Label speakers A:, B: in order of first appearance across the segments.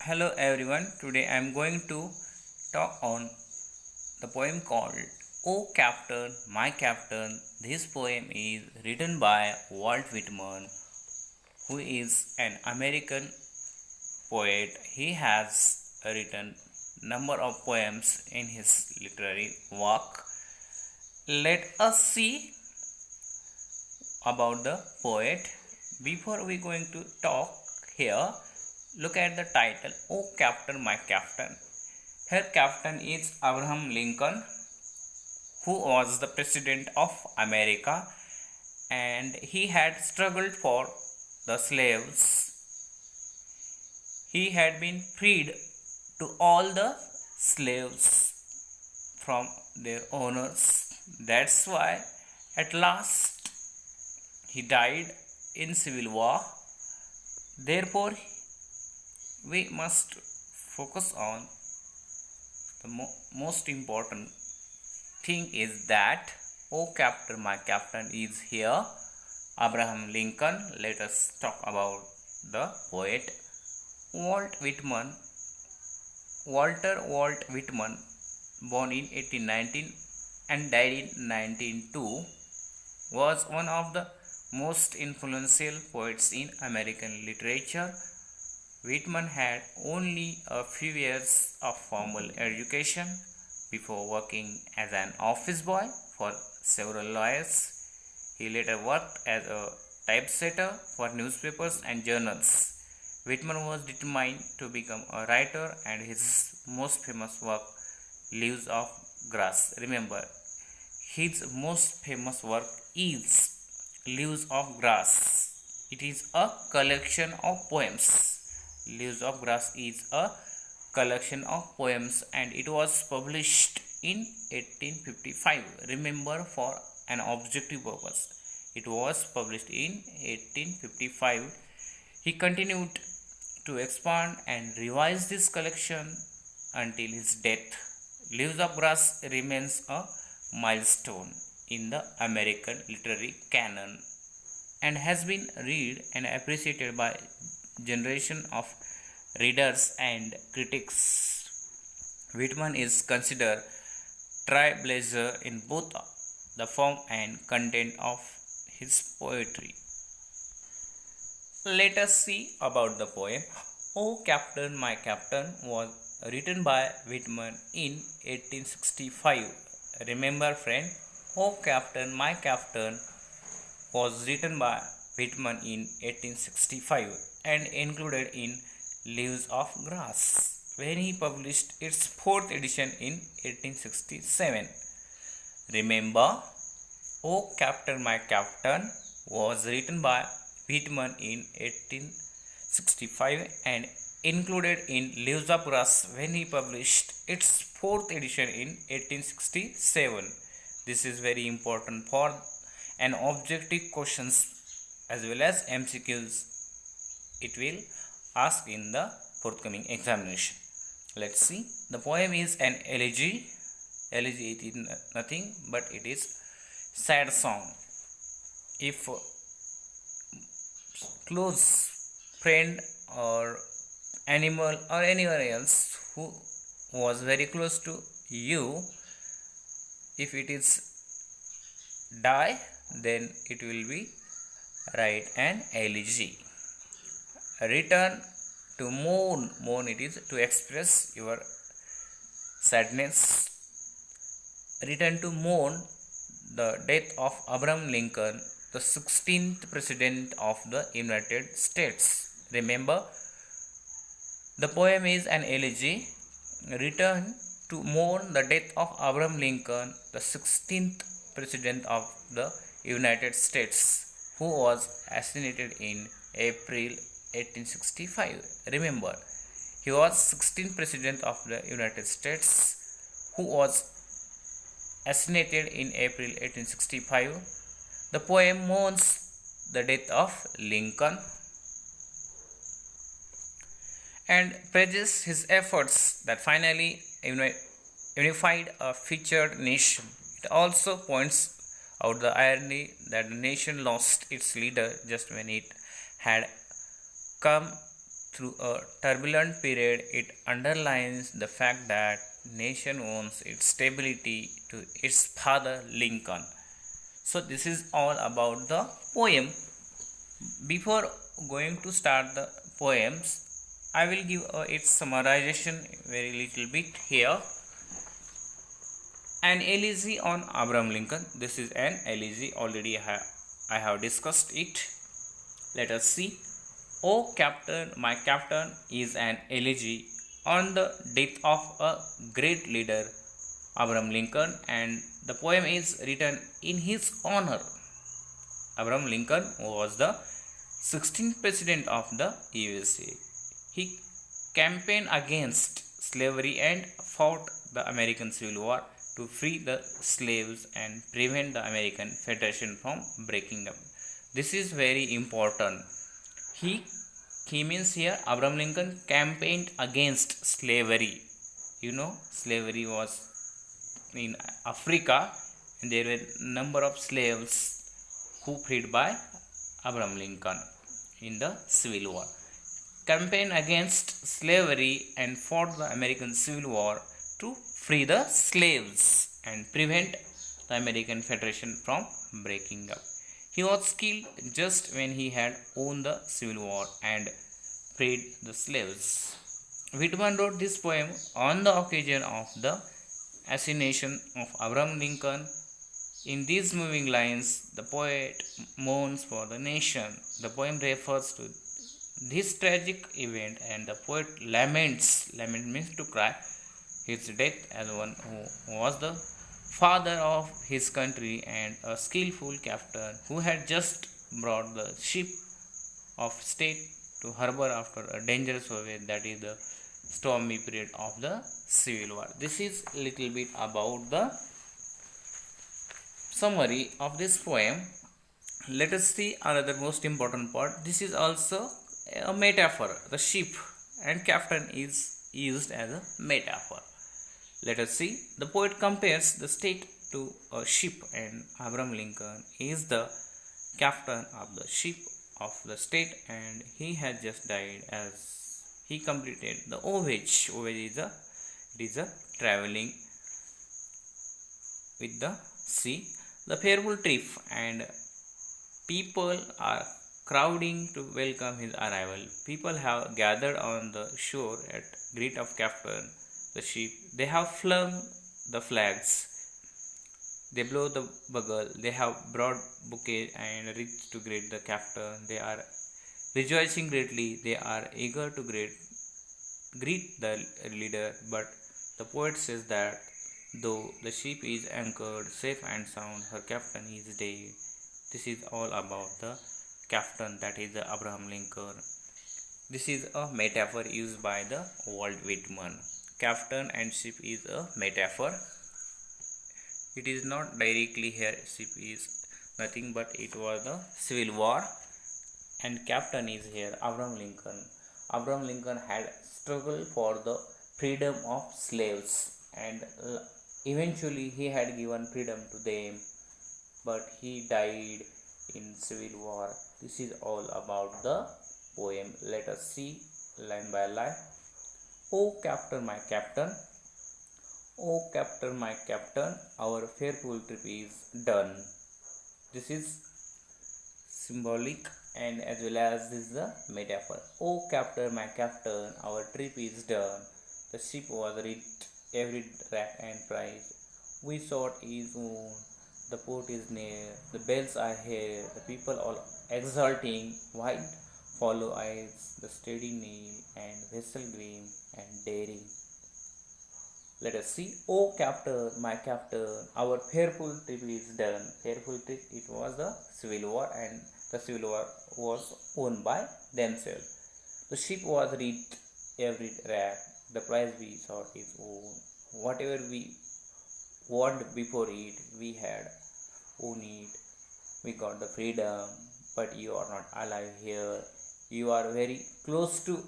A: Hello everyone. Today I am going to talk on the poem called "O Captain, My Captain." This poem is written by Walt Whitman, who is an American poet. He has written number of poems in his literary work. Let us see about the poet. Before we going to talk here, look at the title, "O Captain, My Captain." Her captain is Abraham Lincoln, who was the president of America, and he had struggled for the slaves. He had been freed to all the slaves from their owners. That's why at last he died in civil war. Therefore, we must focus on the most important thing is that "O Captain, My Captain" is here. Abraham Lincoln. Let us talk about the poet Walt Whitman. Walter Walt Whitman, born in 1819 and died in 1902, was one of the most influential poets in American literature. Whitman had only a few years of formal education before working as an office boy for several lawyers. He later worked as a typesetter for newspapers and journals. Whitman was determined to become a writer, and his most famous work, Leaves of Grass. Remember, his most famous work is Leaves of Grass. It is a collection of poems. Leaves of Grass is a collection of poems and it was published in 1855. Remember, for an objective purpose. It was published in 1855. He continued to expand and revise this collection until his death. Leaves of Grass remains a milestone in the American literary canon and has been read and appreciated by generation of readers and critics. Whitman is considered trailblazer in both the form and content of his poetry. Let us see about the poem. "O Captain, My Captain" was written by Whitman in 1865. Remember, friend, "O Captain, My Captain" was written by Whitman in 1865 and included in Leaves of Grass when he published its fourth edition in 1867. Remember, "O Captain, My Captain" was written by Whitman in 1865 and included in Leaves of Grass when he published its fourth edition in 1867. This is very important for an objective questions as well as MCQs. It will ask in the forthcoming examination. Let's see. The poem is an elegy. Elegy, it is nothing but it is sad song. If close friend or animal or anyone else who was very close to you, if it is die, then it will be write an elegy. Return to mourn. Mourn, it is to express your sadness. Return to mourn the death of Abraham Lincoln, the 16th President of the United States. Remember, the poem is an elegy. Return to mourn the death of Abraham Lincoln, the 16th President of the United States, who was assassinated in April 1865. Remember, he was 16th President of the United States who was assassinated in April 1865. The poem mourns the death of Lincoln and praises his efforts that finally unified a featured nation. It also points out the irony that the nation lost its leader just when it had come through a turbulent period, it underlines the fact that nation owes its stability to its father Lincoln. So this is all about the poem. Before going to start the poems, I will give its summarization very little bit here. An elegy on Abraham Lincoln. This is an elegy, already I have discussed it. Let us see. O Captain, my Captain is an elegy on the death of a great leader, Abraham Lincoln, and the poem is written in his honor. Abraham Lincoln was the 16th President of the USA. He campaigned against slavery and fought the American Civil War to free the slaves and prevent the American Federation from breaking up. This is very important. He means here Abraham Lincoln campaigned against slavery. You know, slavery was in Africa, and there were number of slaves who freed by Abraham Lincoln in the Civil War. Campaigned against slavery and fought the American Civil War to free the slaves and prevent the American Federation from breaking up. He was killed just when he had won the Civil War and freed the slaves. Whitman wrote this poem on the occasion of the assassination of Abraham Lincoln. In these moving lines, the poet mourns for the nation. The poem refers to this tragic event, and the poet laments, lament means to cry, his death as one who was the father of his country and a skillful captain who had just brought the ship of state to harbor after a dangerous voyage, that is the stormy period of the Civil War. This is little bit about the summary of this poem. Let us see another most important part. This is also a metaphor. The ship and captain is used as a metaphor. Let us see. The poet compares the state to a ship, and Abraham Lincoln is the captain of the ship of the state, and he had just died as he completed the voyage. Voyage is a traveling with the sea. The fearful trip, and people are crowding to welcome his arrival. People have gathered on the shore at greet of captain the ship. They have flung the flags. They blow the bugle. They have brought bouquets and wreaths to greet the captain. They are rejoicing greatly. They are eager to greet the leader. But the poet says that though the ship is anchored safe and sound, her captain is dead. This is all about the captain, that is the Abraham Lincoln. This is a metaphor used by the Walt Whitman. Captain and ship is a metaphor. It is not directly here. Ship is nothing but it was the Civil War, and captain is here Abraham Lincoln. Abraham Lincoln had struggled for the freedom of slaves, and eventually he had given freedom to them, but he died in Civil War. This is all about the poem. Let us see line by line. O captain, my captain, O captain, my captain, our fearful trip is done. This is symbolic and as well as this is the metaphor. O captain, my captain, our trip is done. The ship was reached, every rack and prize we sought is won. The port is near, the bells are here, the people all exulting, wide follow eyes, the steady kneel, and vessel green and daring. Let us see. O captain, my captain, our fearful trip is done. Fearful trip, it was the Civil War, and the Civil War was won by themselves. The ship was reached, every rack, the prize we sought is won. Whatever we want before it, we had won it. We got the freedom, but you are not alive here. You are very close to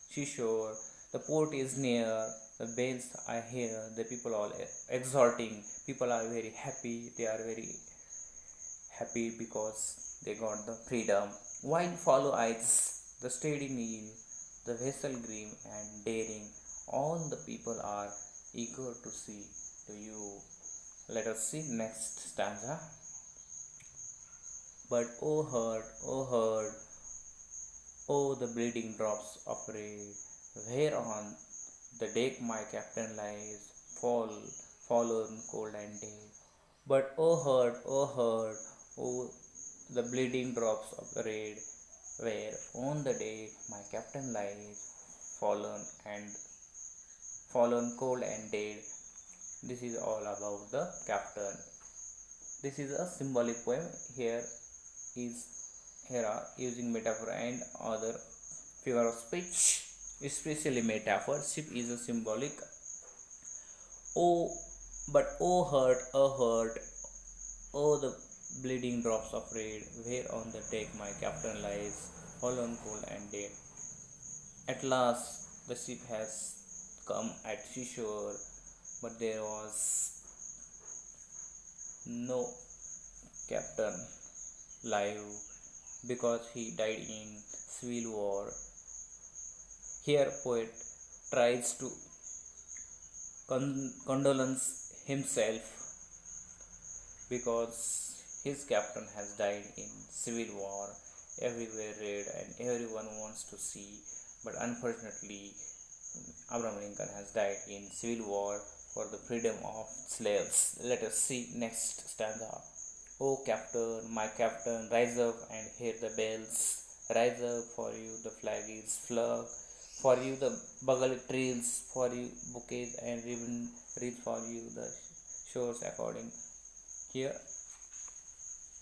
A: seashore. The port is near. The bells are here. The people are exulting. People are very happy. They are very happy because they got the freedom. Wide follow eyes. the steady meal, the vessel grim and daring, all the people are eager to see to you. Let us see next stanza. But oh heard, oh the bleeding drops of red, whereon the deck my captain lies, fallen cold and dead. But oh heard, oh the bleeding drops of red, where on the deck my captain lies, fallen and fallen cold and dead. This is all about the captain. This is a symbolic poem. Is here are using metaphor and other figure of speech, especially metaphor. Ship is a symbolic. Oh, but oh hurt, oh the bleeding drops of red, where on the deck my captain lies, fallen cold and dead. At last the ship has come at seashore, but there was no captain live because he died in civil war. Here poet tries to condolence himself because his captain has died in civil war. Everywhere red and everyone wants to see, but unfortunately Abraham Lincoln has died in civil war for the freedom of slaves. Let us see next stanza. O captain, my captain, rise up and hear the bells. Rise up, for you the flag is flung. For you the bugle trills, for you bouquets and ribbon wreath, for you the shores according. Here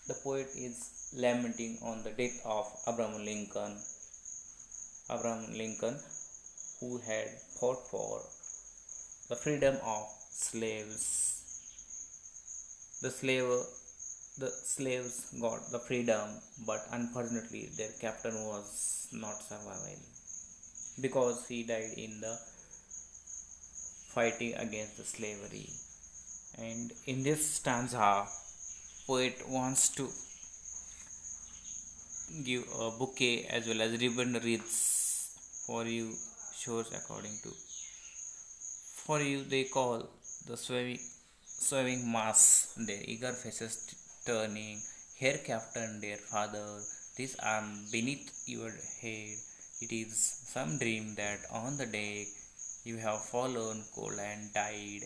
A: the poet is lamenting on the death of Abraham Lincoln. Abraham Lincoln, who had fought for the freedom of slaves. The slaves got the freedom, but unfortunately their captain was not surviving because he died in the fighting against the slavery. And in this stanza, poet wants to give a bouquet as well as ribbon wreaths for you shores according to. For you they call the swaying mass, their eager faces turning. Here, captain, dear father, this arm beneath your head. It is some dream that on the deck you have fallen cold and died.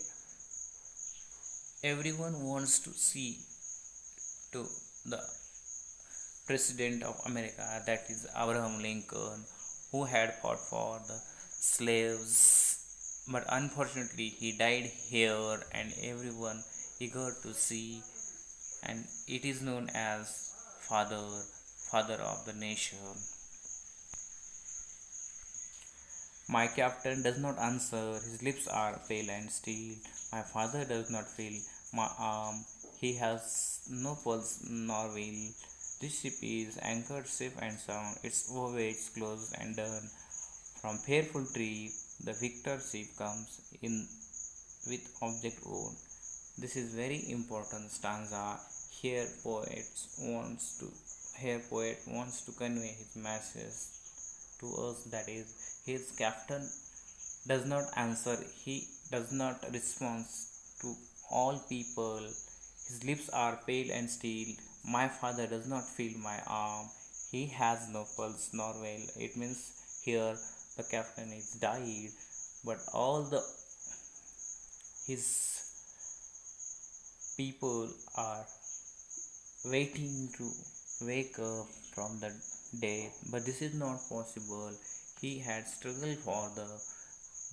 A: Everyone wants to see to the President of America, that is Abraham Lincoln, who had fought for the slaves, but unfortunately he died here, and everyone eager to see, and it is known as father of the nation. My captain does not answer, his lips are pale and still. My father does not feel my arm, he has no pulse nor will. This ship is anchored safe and sound, its voyage closed and done. From fearful tree, the victor ship comes in with object own. This is very important stanza. Here poet wants to convey his message to us, that is, his captain does not answer, he does not respond to all people. His lips are pale and still. My father does not feel my arm. He has no pulse nor will. It means here the captain is died, but all the his people are waiting to wake up from the death. But this is not possible. He had struggled for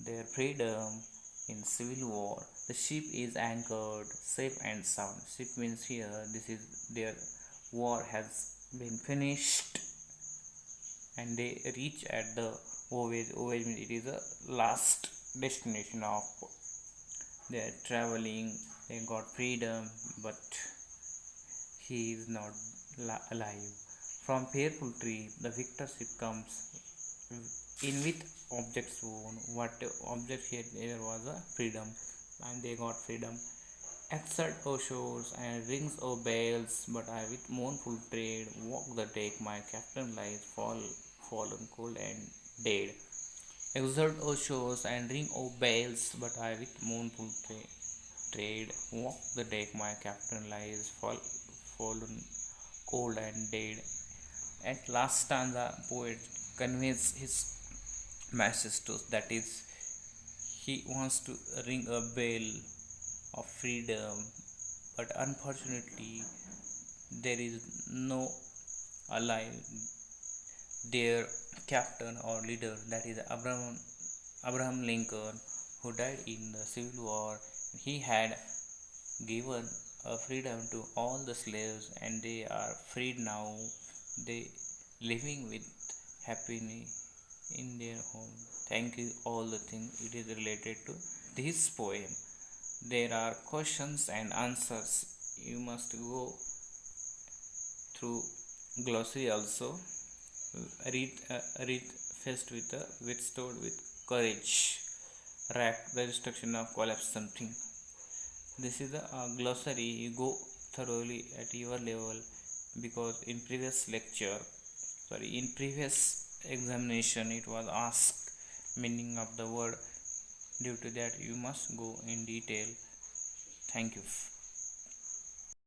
A: their freedom in civil war. The ship is anchored safe and sound. Ship means here this is their war has been finished, and they reach at the voyage. Voyage means it is the last destination of their traveling. They got freedom, but he is not alive. From fearful tree, the victor ship comes in with objects own. What object here there was a freedom, and they got freedom. Exert O shores and rings O bells, but I with mournful tread walk the deck. My captain lies fallen cold and dead. Exert o shores and ring o bells, but I with mournful trade walk the deck. My captain lies fallen cold and dead. At last stanza, poet conveys his message to, that is, he wants to ring a bell of freedom, but unfortunately, there is no alive their captain or leader, that is Abraham Lincoln, who died in the Civil War. He had given a freedom to all the slaves, and they are freed now. They living with happiness in their home. Thank you. All the things it is related to this poem. There are questions and answers. You must go through glossary also. Read faced with withstood with courage. Rack the destruction of collapse something. This is the glossary. You go thoroughly at your level, because in previous examination it was asked meaning of the word. Due to that, you must go in detail. Thank you.